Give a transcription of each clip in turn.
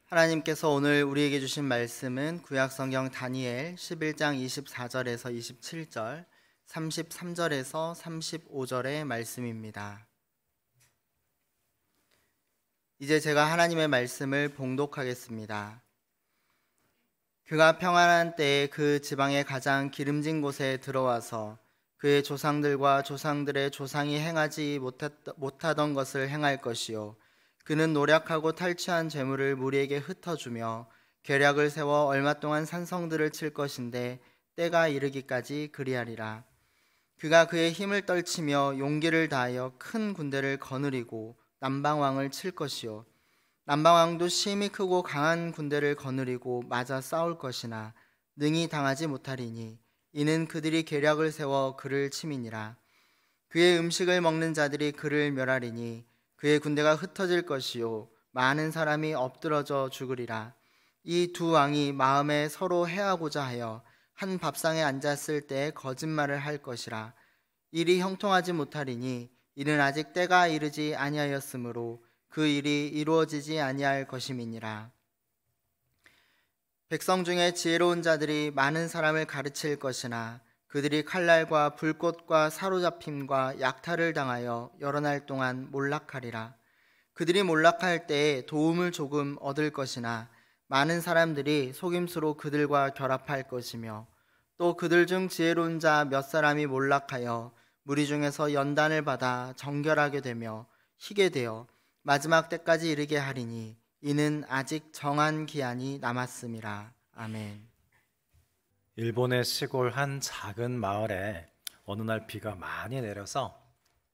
하나님께서 오늘 우리에게 주신 말씀은 구약성경 다니엘 11장 24절에서 27절, 33절에서 35절의 말씀입니다. 이제 제가 하나님의 말씀을 봉독하겠습니다. 그가 평안한 때에 그 지방의 가장 기름진 곳에 들어와서 그의 조상들과 조상들의 조상이 행하지 못하던 것을 행할 것이요, 그는 노력하고 탈취한 재물을 무리에게 흩어주며 계략을 세워 얼마 동안 산성들을 칠 것인데 때가 이르기까지 그리하리라. 그가 그의 힘을 떨치며 용기를 다하여 큰 군대를 거느리고 남방왕을 칠 것이요, 남방왕도 심히 크고 강한 군대를 거느리고 맞아 싸울 것이나 능히 당하지 못하리니 이는 그들이 계략을 세워 그를 침이니라. 그의 음식을 먹는 자들이 그를 멸하리니 그의 군대가 흩어질 것이요, 많은 사람이 엎드러져 죽으리라. 이 두 왕이 마음에 서로 해하고자 하여 한 밥상에 앉았을 때 거짓말을 할 것이라. 일이 형통하지 못하리니 이는 아직 때가 이르지 아니하였으므로 그 일이 이루어지지 아니할 것임이니라. 백성 중에 지혜로운 자들이 많은 사람을 가르칠 것이나 그들이 칼날과 불꽃과 사로잡힘과 약탈을 당하여 여러 날 동안 몰락하리라. 그들이 몰락할 때에 도움을 조금 얻을 것이나 많은 사람들이 속임수로 그들과 결합할 것이며, 또 그들 중 지혜로운 자 몇 사람이 몰락하여 무리 중에서 연단을 받아 정결하게 되며 희게 되어 마지막 때까지 이르게 하리니 이는 아직 정한 기한이 남았음이라. 아멘. 일본의 시골 한 작은 마을에 어느 날 비가 많이 내려서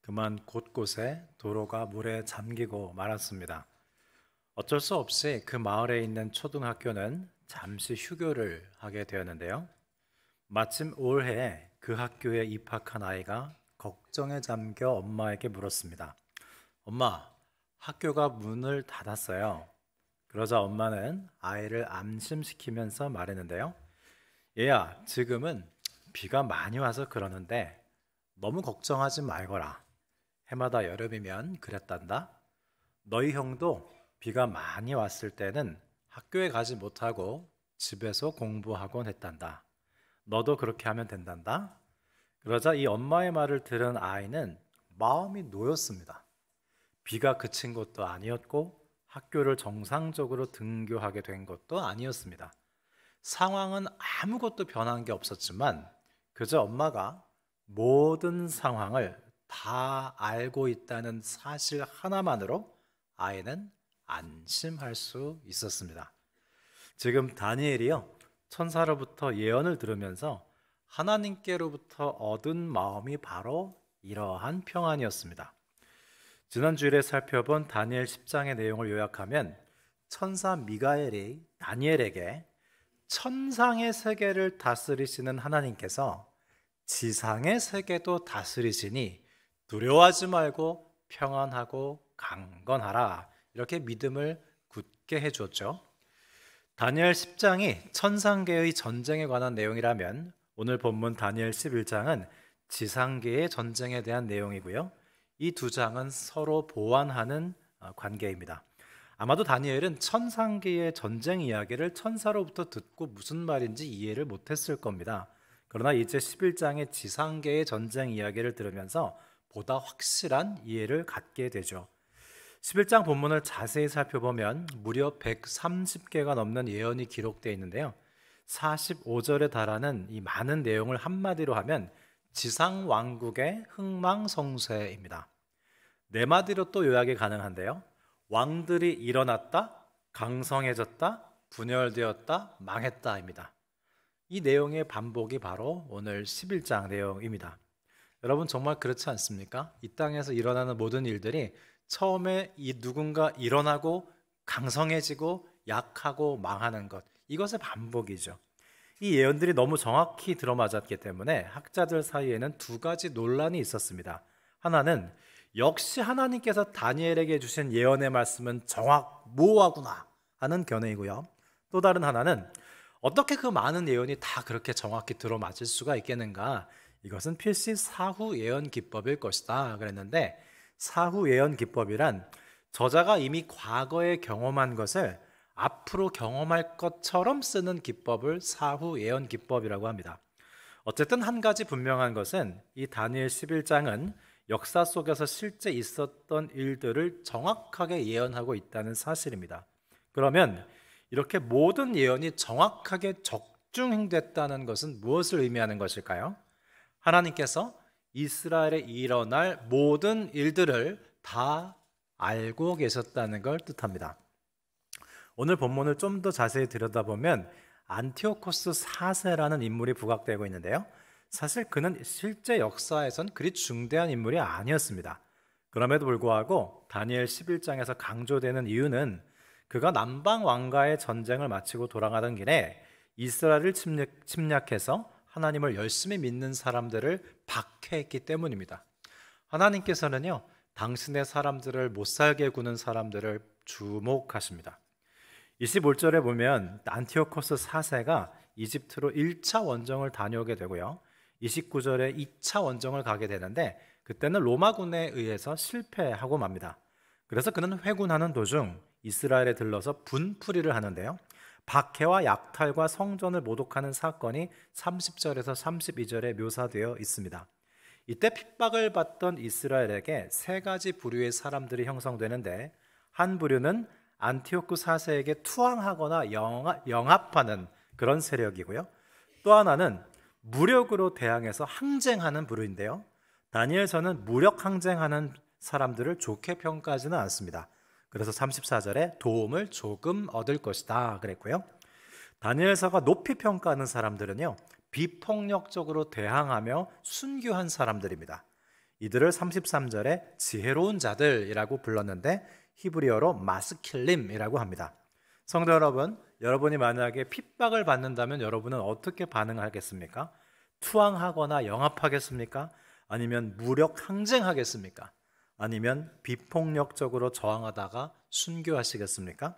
그만 곳곳에 도로가 물에 잠기고 말았습니다. 어쩔 수 없이 그 마을에 있는 초등학교는 잠시 휴교를 하게 되었는데요. 마침 올해 그 학교에 입학한 아이가 걱정에 잠겨 엄마에게 물었습니다. 엄마, 학교가 문을 닫았어요. 그러자 엄마는 아이를 안심시키면서 말했는데요. 얘야, 지금은 비가 많이 와서 그러는데 너무 걱정하지 말거라. 해마다 여름이면 그랬단다. 너희 형도 비가 많이 왔을 때는 학교에 가지 못하고 집에서 공부하곤 했단다. 너도 그렇게 하면 된단다. 그러자 이 엄마의 말을 들은 아이는 마음이 놓였습니다. 비가 그친 것도 아니었고 학교를 정상적으로 등교하게 된 것도 아니었습니다. 상황은 아무것도 변한 게 없었지만 그저 엄마가 모든 상황을 다 알고 있다는 사실 하나만으로 아이는 안심할 수 있었습니다. 지금 다니엘이요, 천사로부터 예언을 들으면서 하나님께로부터 얻은 마음이 바로 이러한 평안이었습니다. 지난 주일에 살펴본 다니엘 10장의 내용을 요약하면 천사 미가엘이 다니엘에게 천상의 세계를 다스리시는 하나님께서 지상의 세계도 다스리시니 두려워하지 말고 평안하고 강건하라, 이렇게 믿음을 굳게 해주었죠. 다니엘 10장이 천상계의 전쟁에 관한 내용이라면 오늘 본문 다니엘 11장은 지상계의 전쟁에 대한 내용이고요. 이 두 장은 서로 보완하는 관계입니다. 아마도 다니엘은 천상계의 전쟁 이야기를 천사로부터 듣고 무슨 말인지 이해를 못했을 겁니다. 그러나 이제 11장의 지상계의 전쟁 이야기를 들으면서 보다 확실한 이해를 갖게 되죠. 11장 본문을 자세히 살펴보면 무려 130개가 넘는 예언이 기록되어 있는데요. 45절에 달하는 이 많은 내용을 한마디로 하면 지상 왕국의 흥망성쇠입니다. 네 마디로 또 요약이 가능한데요. 왕들이 일어났다, 강성해졌다, 분열되었다, 망했다입니다. 이 내용의 반복이 바로 오늘 11장 내용입니다. 여러분, 정말 그렇지 않습니까? 이 땅에서 일어나는 모든 일들이 처음에 이 누군가 일어나고 강성해지고 약하고 망하는 것, 이것의 반복이죠. 이 예언들이 너무 정확히 들어맞았기 때문에 학자들 사이에는 두 가지 논란이 있었습니다. 하나는 역시 하나님께서 다니엘에게 주신 예언의 말씀은 모호하구나 하는 견해이고요. 또 다른 하나는 어떻게 그 많은 예언이 다 그렇게 정확히 들어맞을 수가 있겠는가? 이것은 필시 사후 예언 기법일 것이다 그랬는데, 사후 예언 기법이란 저자가 이미 과거에 경험한 것을 앞으로 경험할 것처럼 쓰는 기법을 사후 예언 기법이라고 합니다. 어쨌든 한 가지 분명한 것은 이 다니엘 11장은 역사 속에서 실제 있었던 일들을 정확하게 예언하고 있다는 사실입니다. 그러면 이렇게 모든 예언이 정확하게 적중됐다는 것은 무엇을 의미하는 것일까요? 하나님께서 이스라엘에 일어날 모든 일들을 다 알고 계셨다는 걸 뜻합니다. 오늘 본문을 좀 더 자세히 들여다보면 안티오코스 4세라는 인물이 부각되고 있는데요. 사실 그는 실제 역사에선 그리 중대한 인물이 아니었습니다. 그럼에도 불구하고 다니엘 11장에서 강조되는 이유는 그가 남방 왕과의 전쟁을 마치고 돌아가던 길에 이스라엘을 침략해서 하나님을 열심히 믿는 사람들을 박해했기 때문입니다. 하나님께서는요, 당신의 사람들을 못살게 구는 사람들을 주목하십니다. 25절에 보면 안티오코스 4세가 이집트로 1차 원정을 다녀오게 되고요. 29절에 2차 원정을 가게 되는데 그때는 로마군에 의해서 실패하고 맙니다. 그래서 그는 회군하는 도중 이스라엘에 들러서 분풀이를 하는데요. 박해와 약탈과 성전을 모독하는 사건이 30절에서 32절에 묘사되어 있습니다. 이때 핍박을 받던 이스라엘에게 세 가지 부류의 사람들이 형성되는데 한 부류는 안티오크 4세에게 투항하거나 영합하는 그런 세력이고요. 또 하나는 무력으로 대항해서 항쟁하는 부류인데요. 다니엘서는 무력 항쟁하는 사람들을 좋게 평가하지는 않습니다. 그래서 34절에 도움을 조금 얻을 것이다 그랬고요. 다니엘서가 높이 평가하는 사람들은요, 비폭력적으로 대항하며 순교한 사람들입니다. 이들을 33절에 지혜로운 자들이라고 불렀는데 히브리어로 마스킬림이라고 합니다. 성도 여러분, 여러분이 만약에 핍박을 받는다면 여러분은 어떻게 반응하겠습니까? 투항하거나 영합하겠습니까? 아니면 무력 항쟁하겠습니까? 아니면 비폭력적으로 저항하다가 순교하시겠습니까?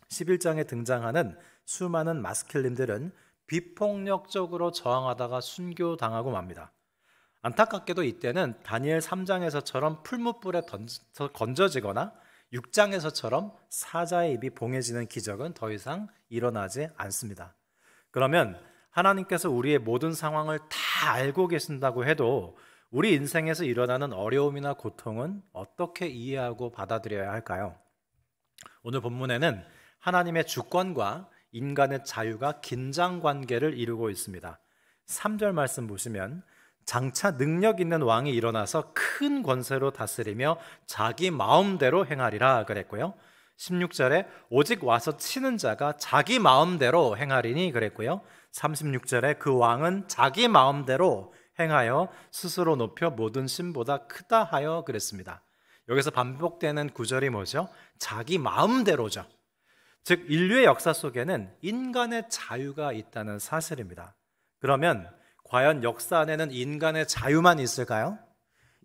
11장에 등장하는 수많은 마스킬림들은 비폭력적으로 저항하다가 순교당하고 맙니다. 안타깝게도 이때는 다니엘 3장에서처럼 풀무불에 건져지거나 6장에서처럼 사자의 입이 봉해지는 기적은 더 이상 일어나지 않습니다. 그러면 하나님께서 우리의 모든 상황을 다 알고 계신다고 해도 우리 인생에서 일어나는 어려움이나 고통은 어떻게 이해하고 받아들여야 할까요? 오늘 본문에는 하나님의 주권과 인간의 자유가 긴장 관계를 이루고 있습니다. 3절 말씀 보시면 장차 능력 있는 왕이 일어나서 큰 권세로 다스리며 자기 마음대로 행하리라 그랬고요. 16절에 오직 와서 치는 자가 자기 마음대로 행하리니 그랬고요. 36절에 그 왕은 자기 마음대로 행하여 스스로 높여 모든 신보다 크다 하여 그랬습니다. 여기서 반복되는 구절이 뭐죠? 자기 마음대로죠. 즉 인류의 역사 속에는 인간의 자유가 있다는 사실입니다. 그러면 과연 역사 안에는 인간의 자유만 있을까요?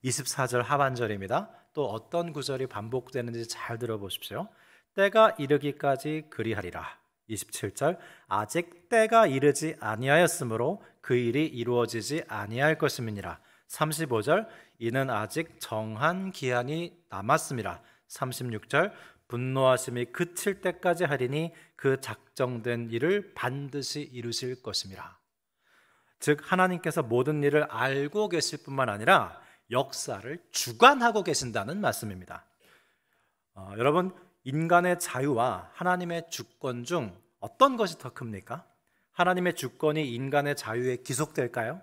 24절 하반절입니다. 또 어떤 구절이 반복되는지 잘 들어보십시오. 때가 이르기까지 그리하리라. 27절 아직 때가 이르지 아니하였으므로 그 일이 이루어지지 아니할 것임이니라. 35절 이는 아직 정한 기한이 남았음이라. 36절 분노하심이 그칠 때까지 하리니 그 작정된 일을 반드시 이루실 것임이라. 즉 하나님께서 모든 일을 알고 계실 뿐만 아니라 역사를 주관하고 계신다는 말씀입니다. 여러분, 인간의 자유와 하나님의 주권 중 어떤 것이 더 큽니까? 하나님의 주권이 인간의 자유에 기속될까요?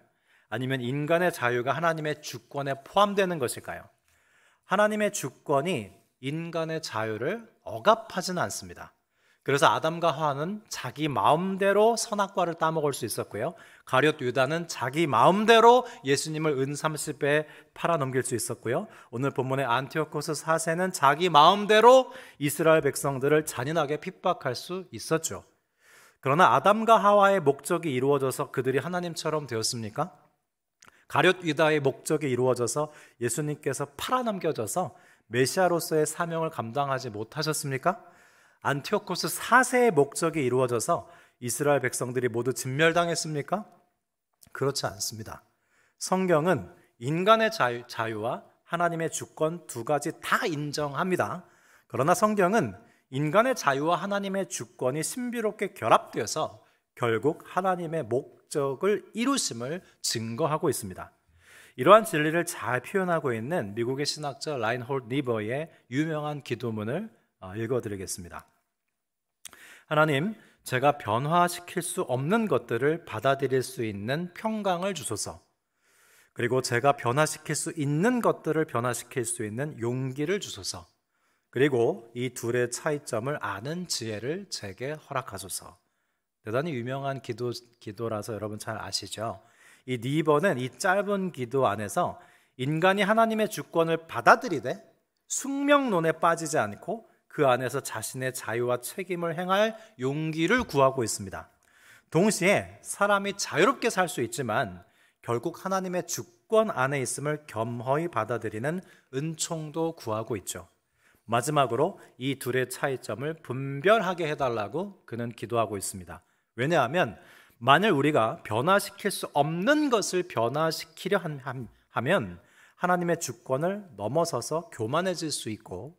아니면 인간의 자유가 하나님의 주권에 포함되는 것일까요? 하나님의 주권이 인간의 자유를 억압하지는 않습니다. 그래서 아담과 하와는 자기 마음대로 선악과를 따먹을 수 있었고요. 가룟 유다는 자기 마음대로 예수님을 은 30에 팔아넘길 수 있었고요. 오늘 본문의 안티오코스 4세는 자기 마음대로 이스라엘 백성들을 잔인하게 핍박할 수 있었죠. 그러나 아담과 하와의 목적이 이루어져서 그들이 하나님처럼 되었습니까? 가룟 유다의 목적이 이루어져서 예수님께서 팔아넘겨져서 메시아로서의 사명을 감당하지 못하셨습니까? 안티오코스 4세의 목적이 이루어져서 이스라엘 백성들이 모두 진멸당했습니까? 그렇지 않습니다. 성경은 인간의 자유와 하나님의 주권 두 가지 다 인정합니다. 그러나 성경은 인간의 자유와 하나님의 주권이 신비롭게 결합되어서 결국 하나님의 목적을 이루심을 증거하고 있습니다. 이러한 진리를 잘 표현하고 있는 미국의 신학자 라인홀드 니버의 유명한 기도문을 읽어드리겠습니다. 하나님, 제가 변화시킬 수 없는 것들을 받아들일 수 있는 평강을 주소서. 그리고 제가 변화시킬 수 있는 것들을 변화시킬 수 있는 용기를 주소서. 그리고 이 둘의 차이점을 아는 지혜를 제게 허락하소서. 대단히 유명한 기도라서 여러분 잘 아시죠? 이 니버는 이 짧은 기도 안에서 인간이 하나님의 주권을 받아들이되 숙명론에 빠지지 않고 그 안에서 자신의 자유와 책임을 행할 용기를 구하고 있습니다. 동시에 사람이 자유롭게 살 수 있지만 결국 하나님의 주권 안에 있음을 겸허히 받아들이는 은총도 구하고 있죠. 마지막으로 이 둘의 차이점을 분별하게 해달라고 그는 기도하고 있습니다. 왜냐하면 만일 우리가 변화시킬 수 없는 것을 변화시키려 하면 하나님의 주권을 넘어서서 교만해질 수 있고,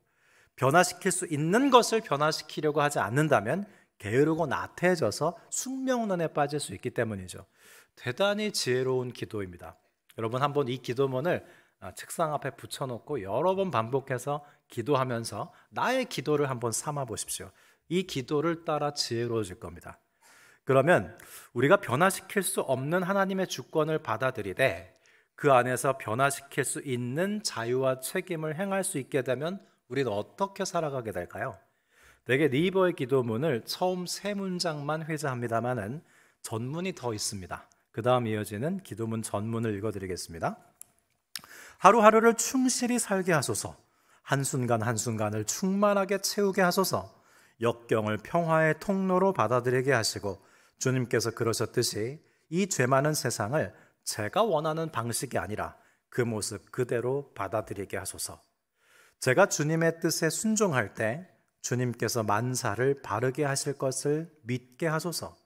변화시킬 수 있는 것을 변화시키려고 하지 않는다면 게으르고 나태해져서 숙명론에 빠질 수 있기 때문이죠. 대단히 지혜로운 기도입니다. 여러분 한번 이 기도문을 책상 앞에 붙여놓고 여러 번 반복해서 기도하면서 나의 기도를 한번 삼아 보십시오. 이 기도를 따라 지혜로워질 겁니다. 그러면 우리가 변화시킬 수 없는 하나님의 주권을 받아들이되 그 안에서 변화시킬 수 있는 자유와 책임을 행할 수 있게 되면 우리는 어떻게 살아가게 될까요? 대개 니버의 기도문을 처음 세 문장만 회자합니다만은 전문이 더 있습니다. 그 다음 이어지는 기도문 전문을 읽어드리겠습니다. 하루하루를 충실히 살게 하소서. 한순간 한순간을 충만하게 채우게 하소서. 역경을 평화의 통로로 받아들이게 하시고 주님께서 그러셨듯이 이 죄 많은 세상을 제가 원하는 방식이 아니라 그 모습 그대로 받아들이게 하소서. 제가 주님의 뜻에 순종할 때 주님께서 만사를 바르게 하실 것을 믿게 하소서.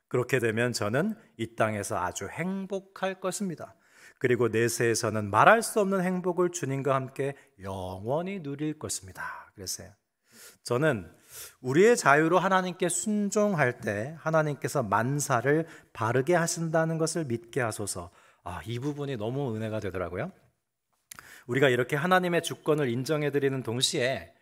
그렇게 되면 저는 이 땅에서 아주 행복할 것입니다. 그리고 내세에서는 말할 수 없는 행복을 주님과 함께 영원히 누릴 것입니다. 그랬어요. 저는 우리의 자유로 하나님께 순종할 때 하나님께서 만사를 바르게 하신다는 것을 믿게 하소서. 이 부분이 너무 은혜가 되더라고요. 우리가 이렇게 하나님의 주권을 인정해드리는 동시에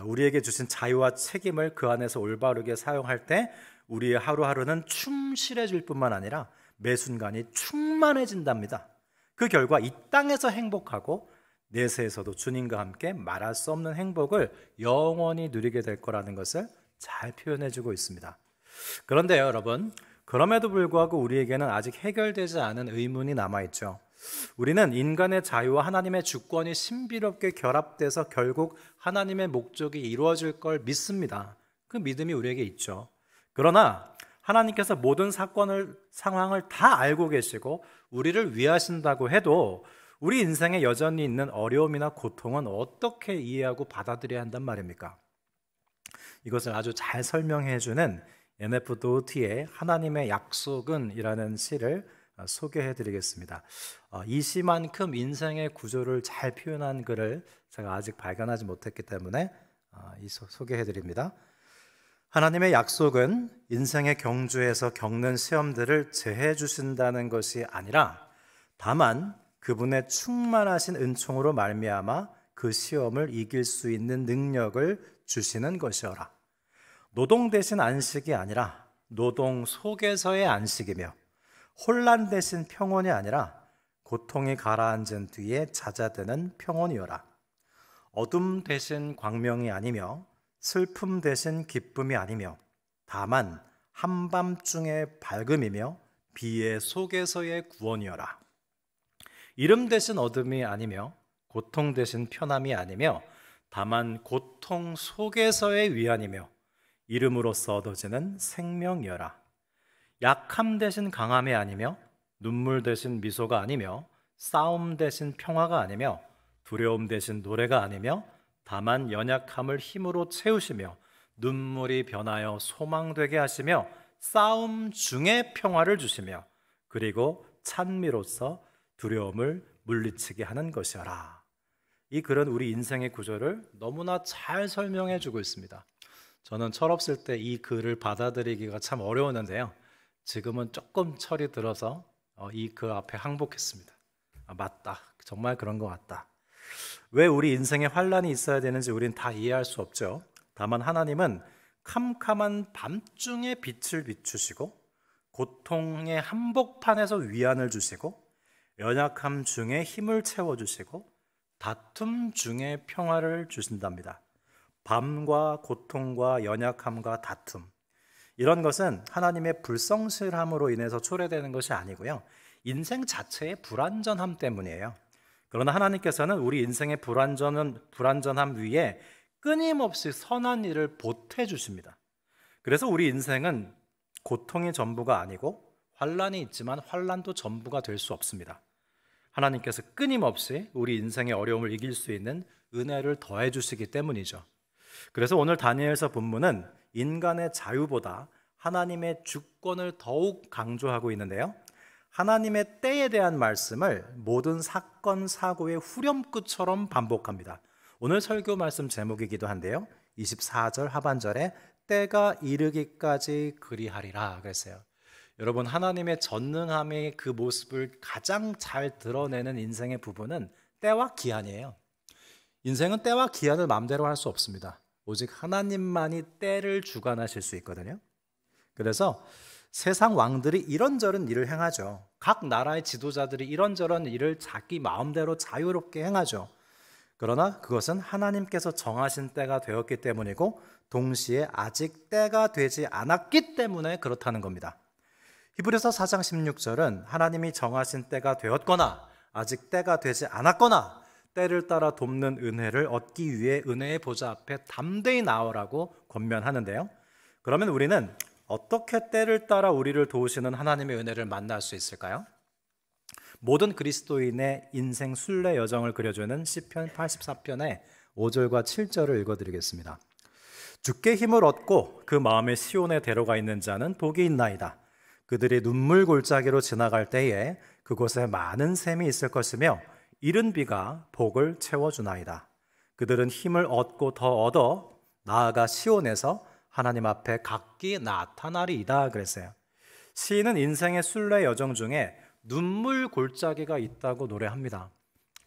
우리에게 주신 자유와 책임을 그 안에서 올바르게 사용할 때 우리의 하루하루는 충실해질 뿐만 아니라 매 순간이 충만해진답니다. 그 결과 이 땅에서 행복하고 내세에서도 주님과 함께 말할 수 없는 행복을 영원히 누리게 될 거라는 것을 잘 표현해주고 있습니다. 그런데요, 여러분, 그럼에도 불구하고 우리에게는 아직 해결되지 않은 의문이 남아있죠. 우리는 인간의 자유와 하나님의 주권이 신비롭게 결합돼서 결국 하나님의 목적이 이루어질 걸 믿습니다. 그 믿음이 우리에게 있죠. 그러나 하나님께서 모든 상황을 다 알고 계시고 우리를 위하신다고 해도 우리 인생에 여전히 있는 어려움이나 고통은 어떻게 이해하고 받아들여야 한단 말입니까? 이것을 아주 잘 설명해 주는 NF 도어티의 하나님의 약속은 이라는 시를 소개해 드리겠습니다. 이 시만큼 인생의 구조를 잘 표현한 글을 제가 아직 발견하지 못했기 때문에 소개해 드립니다. 하나님의 약속은 인생의 경주에서 겪는 시험들을 제해 주신다는 것이 아니라 다만 그분의 충만하신 은총으로 말미암아 그 시험을 이길 수 있는 능력을 주시는 것이어라. 노동 대신 안식이 아니라 노동 속에서의 안식이며 혼란 대신 평온이 아니라 고통이 가라앉은 뒤에 찾아드는 평온이어라. 어둠 대신 광명이 아니며 슬픔 대신 기쁨이 아니며 다만 한밤중의 밝음이며 비의 속에서의 구원이어라. 이름 대신 어둠이 아니며 고통 대신 편함이 아니며 다만 고통 속에서의 위안이며 이름으로써 얻어지는 생명이어라. 약함 대신 강함이 아니며 눈물 대신 미소가 아니며 싸움 대신 평화가 아니며 두려움 대신 노래가 아니며 다만 연약함을 힘으로 채우시며 눈물이 변하여 소망되게 하시며 싸움 중에 평화를 주시며 그리고 찬미로써 두려움을 물리치게 하는 것이어라. 이 글은 우리 인생의 구조를 너무나 잘 설명해 주고 있습니다. 저는 철없을 때 이 글을 받아들이기가 참 어려웠는데요. 지금은 조금 철이 들어서 이 글 앞에 항복했습니다. 맞다. 정말 그런 것 같다. 왜 우리 인생에 환란이 있어야 되는지 우린 다 이해할 수 없죠. 다만 하나님은 캄캄한 밤중에 빛을 비추시고 고통의 한복판에서 위안을 주시고 연약함 중에 힘을 채워주시고 다툼 중에 평화를 주신답니다. 밤과 고통과 연약함과 다툼, 이런 것은 하나님의 불성실함으로 인해서 초래되는 것이 아니고요, 인생 자체의 불완전함 때문이에요. 그러나 하나님께서는 우리 인생의 불완전함 위에 끊임없이 선한 일을 보태 주십니다. 그래서 우리 인생은 고통이 전부가 아니고 환란이 있지만 환란도 전부가 될 수 없습니다. 하나님께서 끊임없이 우리 인생의 어려움을 이길 수 있는 은혜를 더해 주시기 때문이죠. 그래서 오늘 다니엘서 본문은 인간의 자유보다 하나님의 주권을 더욱 강조하고 있는데요, 하나님의 때에 대한 말씀을 모든 사건 사고의 후렴구처럼 반복합니다. 오늘 설교 말씀 제목이기도 한데요, 24절 하반절에 때가 이르기까지 그리하리라 그랬어요. 여러분, 하나님의 전능함의 그 모습을 가장 잘 드러내는 인생의 부분은 때와 기한이에요. 인생은 때와 기한을 마음대로 할 수 없습니다. 오직 하나님만이 때를 주관하실 수 있거든요. 그래서 세상 왕들이 이런저런 일을 행하죠. 각 나라의 지도자들이 이런저런 일을 자기 마음대로 자유롭게 행하죠. 그러나 그것은 하나님께서 정하신 때가 되었기 때문이고 동시에 아직 때가 되지 않았기 때문에 그렇다는 겁니다. 히브리서 4장 16절은 하나님이 정하신 때가 되었거나 아직 때가 되지 않았거나 때를 따라 돕는 은혜를 얻기 위해 은혜의 보좌 앞에 담대히 나오라고 권면하는데요, 그러면 우리는 어떻게 때를 따라 우리를 도우시는 하나님의 은혜를 만날 수 있을까요? 모든 그리스도인의 인생 순례 여정을 그려주는 시편 84편의 5절과 7절을 읽어드리겠습니다. 주께 힘을 얻고 그 마음에 시온에 데려가 있는 자는 복이 있나이다. 그들이 눈물 골짜기로 지나갈 때에 그곳에 많은 샘이 있을 것이며 이른 비가 복을 채워주나이다. 그들은 힘을 얻고 더 얻어 나아가 시온에서 하나님 앞에 각기 나타나리이다 그랬어요. 시인은 인생의 순례 여정 중에 눈물 골짜기가 있다고 노래합니다.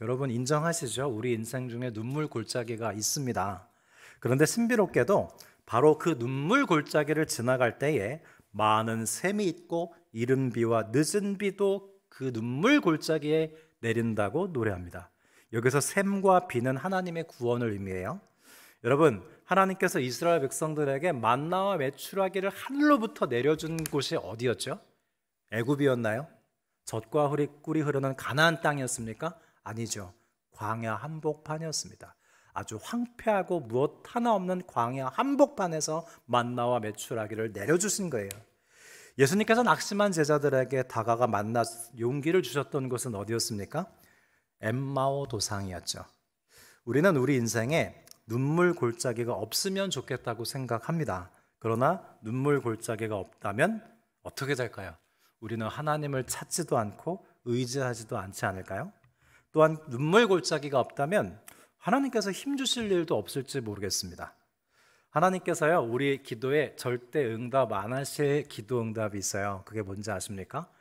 여러분 인정하시죠? 우리 인생 중에 눈물 골짜기가 있습니다. 그런데 신비롭게도 바로 그 눈물 골짜기를 지나갈 때에 많은 샘이 있고 이른 비와 늦은 비도 그 눈물 골짜기에 내린다고 노래합니다. 여기서 샘과 비는 하나님의 구원을 의미해요. 여러분, 하나님께서 이스라엘 백성들에게 만나와 메추라기를 하늘로부터 내려준 곳이 어디였죠? 애굽이었나요? 젖과 꿀이 흐르는 가나안 땅이었습니까? 아니죠. 광야 한복판이었습니다. 아주 황폐하고 무엇 하나 없는 광야 한복판에서 만나와 메추라기를 내려주신 거예요. 예수님께서 낙심한 제자들에게 다가가 만나 용기를 주셨던 곳은 어디였습니까? 엠마오 도상이었죠. 우리는 우리 인생에 눈물 골짜기가 없으면 좋겠다고 생각합니다. 그러나 눈물 골짜기가 없다면 어떻게 될까요? 우리는 하나님을 찾지도 않고 의지하지도 않지 않을까요? 또한 눈물 골짜기가 없다면 하나님께서 힘주실 일도 없을지 모르겠습니다. 하나님께서요, 우리 기도에 절대 응답 안 하실 기도 응답이 있어요. 그게 뭔지 아십니까?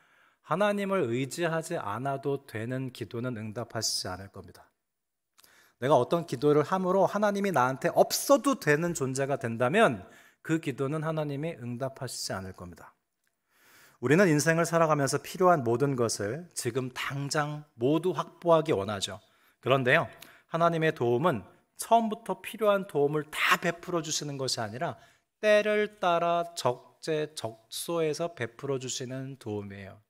하나님을 의지하지 않아도 되는 기도는 응답하시지 않을 겁니다. 내가 어떤 기도를 함으로 하나님이 나한테 없어도 되는 존재가 된다면 그 기도는 하나님이 응답하시지 않을 겁니다. 우리는 인생을 살아가면서 필요한 모든 것을 지금 당장 모두 확보하기 원하죠. 그런데요, 하나님의 도움은 처음부터 필요한 도움을 다 베풀어 주시는 것이 아니라 때를 따라 적재적소에서 베풀어 주시는 도움이에요.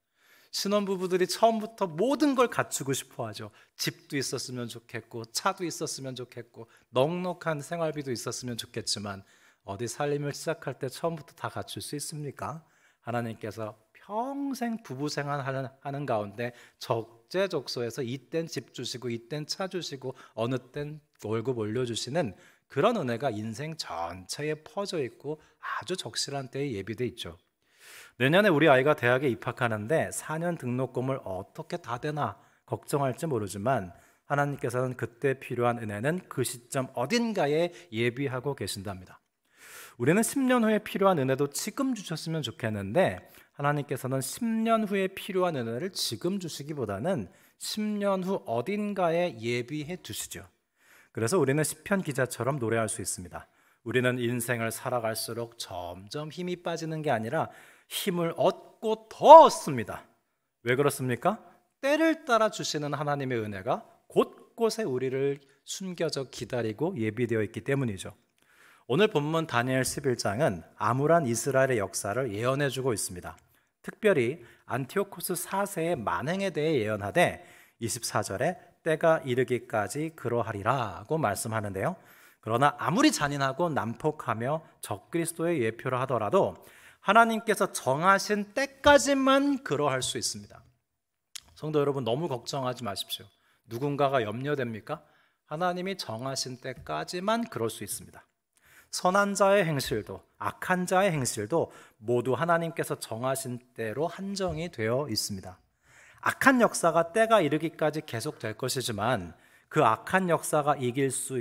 신혼부부들이 처음부터 모든 걸 갖추고 싶어 하죠. 집도 있었으면 좋겠고 차도 있었으면 좋겠고 넉넉한 생활비도 있었으면 좋겠지만 어디 살림을 시작할 때 처음부터 다 갖출 수 있습니까? 하나님께서 평생 부부 생활하는 가운데 적재적소에서 이땐 집 주시고 이땐 차 주시고 어느 땐 월급 올려주시는 그런 은혜가 인생 전체에 퍼져 있고 아주 적실한 때에 예비돼 있죠. 내년에 우리 아이가 대학에 입학하는데 4년 등록금을 어떻게 다 대나 걱정할지 모르지만 하나님께서는 그때 필요한 은혜는 그 시점 어딘가에 예비하고 계신답니다. 우리는 10년 후에 필요한 은혜도 지금 주셨으면 좋겠는데 하나님께서는 10년 후에 필요한 은혜를 지금 주시기보다는 10년 후 어딘가에 예비해 두시죠. 그래서 우리는 시편 기자처럼 노래할 수 있습니다. 우리는 인생을 살아갈수록 점점 힘이 빠지는 게 아니라 힘을 얻고 더 얻습니다. 왜 그렇습니까? 때를 따라 주시는 하나님의 은혜가 곳곳에 우리를 숨겨져 기다리고 예비되어 있기 때문이죠. 오늘 본문 다니엘 11장은 암울한 이스라엘의 역사를 예언해주고 있습니다. 특별히 안티오코스 4세의 만행에 대해 예언하되 24절에 때가 이르기까지 그러하리라고 말씀하는데요. 그러나 아무리 잔인하고 난폭하며 적그리스도의 예표를 하더라도 하나님께서 정하신 때까지만 그러할 수 있습니다. 성도 여러분, 너무 걱정하지 마십시오. 누군가가 염려됩니까? 하나님이 정하신 때까지만 그럴 수 있습니다. 선한 자의 행실도 악한 자의 행실도 모두 하나님께서 정하신 때로 한정이 되어 있습니다. 악한 역사가 때가 이르기까지 계속될 것이지만 그 악한 역사를 이길 수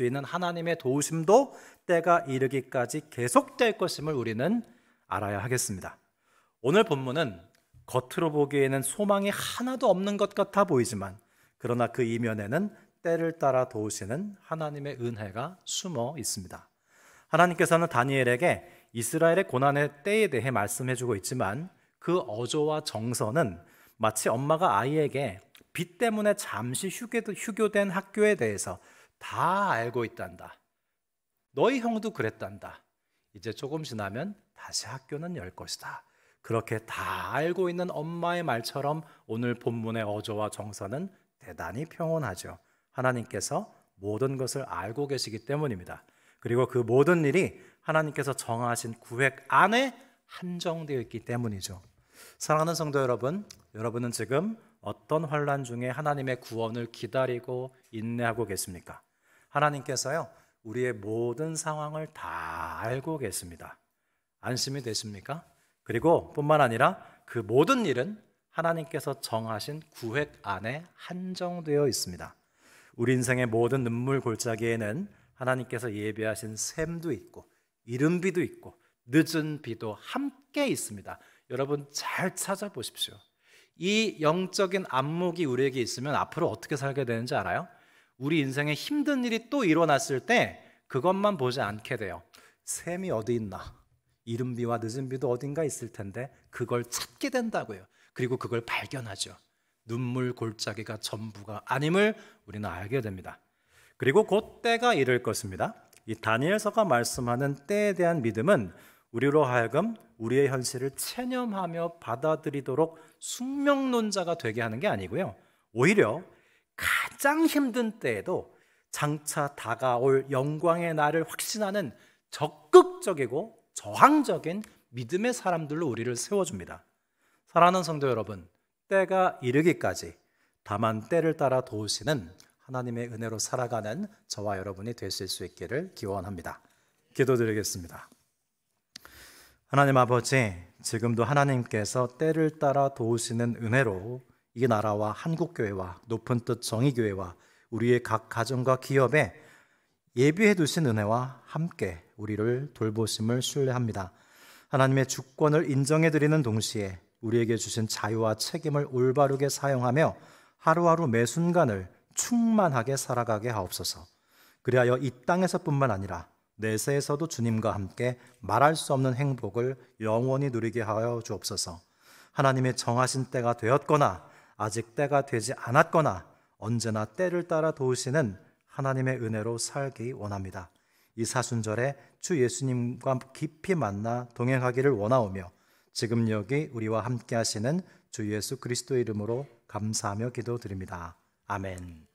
있는 하나님의 도우심도 때가 이르기까지 계속될 것임을 우리는 알아야 하겠습니다. 오늘 본문은 겉으로 보기에는 소망이 하나도 없는 것 같아 보이지만 그러나 그 이면에는 때를 따라 도우시는 하나님의 은혜가 숨어 있습니다. 하나님께서는 다니엘에게 이스라엘의 고난의 때에 대해 말씀해주고 있지만 그 어조와 정서는 마치 엄마가 아이에게 비 때문에 잠시 휴교된 학교에 대해서 다 알고 있단다. 너희 형도 그랬단다. 이제 조금 지나면 다시 학교는 열 것이다. 그렇게 다 알고 있는 엄마의 말처럼 오늘 본문의 어조와 정서는 대단히 평온하죠. 하나님께서 모든 것을 알고 계시기 때문입니다. 그리고 그 모든 일이 하나님께서 정하신 구획 안에 한정되어 있기 때문이죠. 사랑하는 성도 여러분, 여러분은 지금 어떤 환난 중에 하나님의 구원을 기다리고 인내하고 계십니까? 하나님께서요, 우리의 모든 상황을 다 알고 계십니다. 안심이 되십니까? 그리고 뿐만 아니라 그 모든 일은 하나님께서 정하신 구획 안에 한정되어 있습니다. 우리 인생의 모든 눈물 골짜기에는 하나님께서 예비하신 샘도 있고 이른 비도 있고 늦은 비도 함께 있습니다. 여러분 잘 찾아보십시오. 이 영적인 안목이 우리에게 있으면 앞으로 어떻게 살게 되는지 알아요? 우리 인생에 힘든 일이 또 일어났을 때 그것만 보지 않게 돼요. 샘이 어디 있나? 이른 비와 늦은 비도 어딘가 있을 텐데 그걸 찾게 된다고요. 그리고 그걸 발견하죠. 눈물 골짜기가 전부가 아님을 우리는 알게 됩니다. 그리고 곧 때가 이를 것입니다. 이 다니엘서가 말씀하는 때에 대한 믿음은 우리로 하여금 우리의 현실을 체념하며 받아들이도록 숙명론자가 되게 하는 게 아니고요. 오히려 가장 힘든 때에도 장차 다가올 영광의 날을 확신하는 적극적이고 저항적인 믿음의 사람들로 우리를 세워줍니다. 사랑하는 성도 여러분, 때가 이르기까지 다만 때를 따라 도우시는 하나님의 은혜로 살아가는 저와 여러분이 되실 수 있기를 기원합니다. 기도드리겠습니다. 하나님 아버지, 지금도 하나님께서 때를 따라 도우시는 은혜로 이 나라와 한국교회와 높은 뜻 정의교회와 우리의 각 가정과 기업에 예비해 두신 은혜와 함께 우리를 돌보심을 신뢰합니다. 하나님의 주권을 인정해 드리는 동시에 우리에게 주신 자유와 책임을 올바르게 사용하며 하루하루 매 순간을 충만하게 살아가게 하옵소서. 그리하여 이 땅에서뿐만 아니라 내세에서도 주님과 함께 말할 수 없는 행복을 영원히 누리게 하여 주옵소서. 하나님의 정하신 때가 되었거나 아직 때가 되지 않았거나 언제나 때를 따라 도우시는 하나님의 은혜로 살기 원합니다. 이 사순절에 주 예수님과 깊이 만나 동행하기를 원하오며 지금 여기 우리와 함께 하시는 주 예수 그리스도의 이름으로 감사하며 기도드립니다. 아멘.